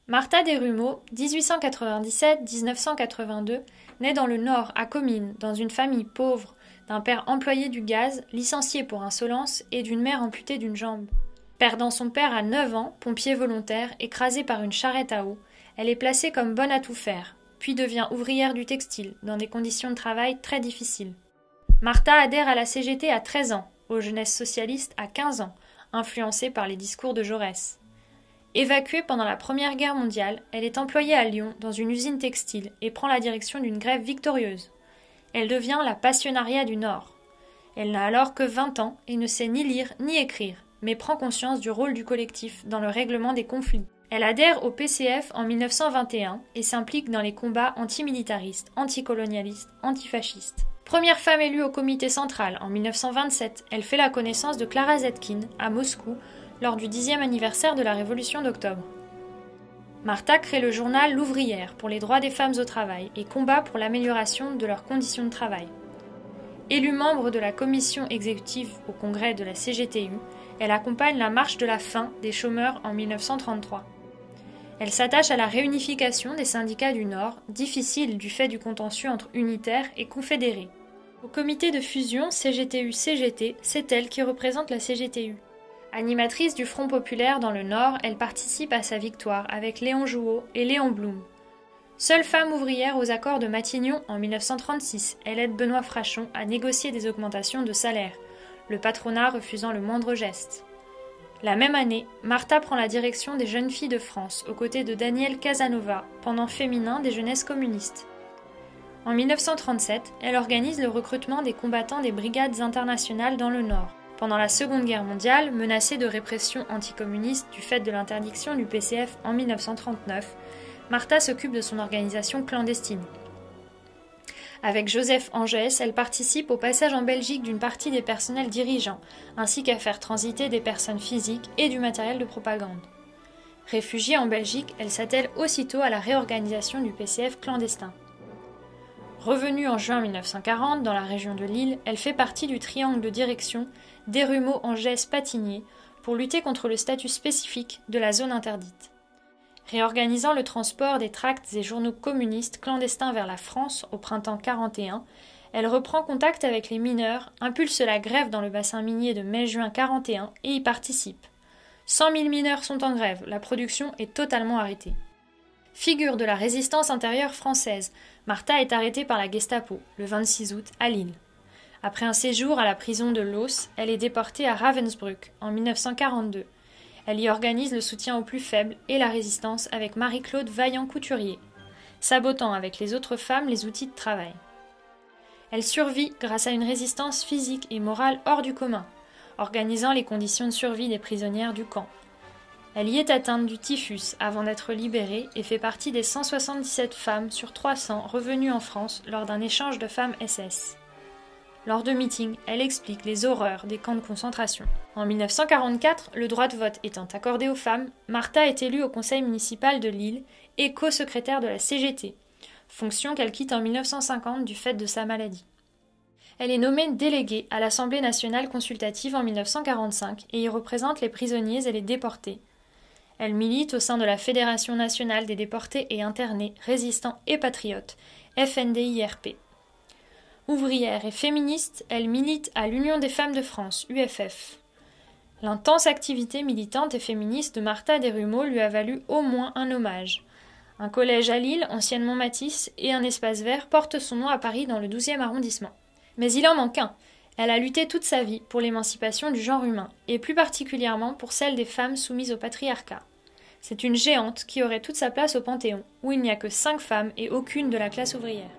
Martha Desrumaux, 1897-1982, naît dans le Nord, à Comines, dans une famille pauvre, d'un père employé du gaz, licencié pour insolence, et d'une mère amputée d'une jambe. Perdant son père à 9 ans, pompier volontaire, écrasé par une charrette à eau, elle est placée comme bonne à tout faire, puis devient ouvrière du textile, dans des conditions de travail très difficiles. Martha adhère à la CGT à 13 ans, aux Jeunesses socialistes à 15 ans, influencée par les discours de Jaurès. Évacuée pendant la Première Guerre mondiale, elle est employée à Lyon dans une usine textile et prend la direction d'une grève victorieuse. Elle devient la Passionnariat du Nord. Elle n'a alors que 20 ans et ne sait ni lire ni écrire, mais prend conscience du rôle du collectif dans le règlement des conflits. Elle adhère au PCF en 1921 et s'implique dans les combats antimilitaristes, anticolonialistes, antifascistes. Première femme élue au comité central en 1927, elle fait la connaissance de Clara Zetkin à Moscou lors du 10e anniversaire de la Révolution d'octobre. Martha crée le journal L'Ouvrière pour les droits des femmes au travail et combat pour l'amélioration de leurs conditions de travail. Élue membre de la commission exécutive au congrès de la CGTU, elle accompagne la marche de la faim des chômeurs en 1933. Elle s'attache à la réunification des syndicats du Nord, difficile du fait du contentieux entre unitaires et confédérés. Au comité de fusion CGTU-CGT, c'est elle qui représente la CGTU. Animatrice du Front populaire dans le Nord, elle participe à sa victoire avec Léon Jouot et Léon Blum. Seule femme ouvrière aux accords de Matignon en 1936, elle aide Benoît Frachon à négocier des augmentations de salaire, le patronat refusant le moindre geste. La même année, Martha prend la direction des Jeunes Filles de France aux côtés de Daniel Casanova, pendant féminin des Jeunesses communistes. En 1937, elle organise le recrutement des combattants des brigades internationales dans le Nord. Pendant la Seconde Guerre mondiale, menacée de répression anticommuniste du fait de l'interdiction du PCF en 1939, Martha s'occupe de son organisation clandestine. Avec Joseph Angès, elle participe au passage en Belgique d'une partie des personnels dirigeants, ainsi qu'à faire transiter des personnes physiques et du matériel de propagande. Réfugiée en Belgique, elle s'attelle aussitôt à la réorganisation du PCF clandestin. Revenue en juin 1940 dans la région de Lille, elle fait partie du triangle de direction Desrumaux-Angès-Patigné pour lutter contre le statut spécifique de la zone interdite. Réorganisant le transport des tracts et journaux communistes clandestins vers la France au printemps 41, elle reprend contact avec les mineurs, impulse la grève dans le bassin minier de mai-juin 41 et y participe. 100 000 mineurs sont en grève, la production est totalement arrêtée. Figure de la résistance intérieure française, Martha est arrêtée par la Gestapo le 26 août à Lille. Après un séjour à la prison de Loos, elle est déportée à Ravensbrück en 1942. Elle y organise le soutien aux plus faibles et la résistance avec Marie-Claude Vaillant-Couturier, sabotant avec les autres femmes les outils de travail. Elle survit grâce à une résistance physique et morale hors du commun, organisant les conditions de survie des prisonnières du camp. Elle y est atteinte du typhus avant d'être libérée et fait partie des 177 femmes sur 300 revenues en France lors d'un échange de femmes SS. Lors de meetings, elle explique les horreurs des camps de concentration. En 1944, le droit de vote étant accordé aux femmes, Martha est élue au conseil municipal de Lille et co-secrétaire de la CGT, fonction qu'elle quitte en 1950 du fait de sa maladie. Elle est nommée déléguée à l'Assemblée nationale consultative en 1945 et y représente les prisonniers et les déportés. Elle milite au sein de la Fédération nationale des déportés et internés, résistants et patriotes, FNDIRP. Ouvrière et féministe, elle milite à l'Union des femmes de France, UFF. L'intense activité militante et féministe de Martha Desrumaux lui a valu au moins un hommage. Un collège à Lille, anciennement Matisse, et un espace vert portent son nom à Paris dans le 12e arrondissement. Mais il en manque un. Elle a lutté toute sa vie pour l'émancipation du genre humain, et plus particulièrement pour celle des femmes soumises au patriarcat. C'est une géante qui aurait toute sa place au Panthéon, où il n'y a que 5 femmes et aucune de la classe ouvrière.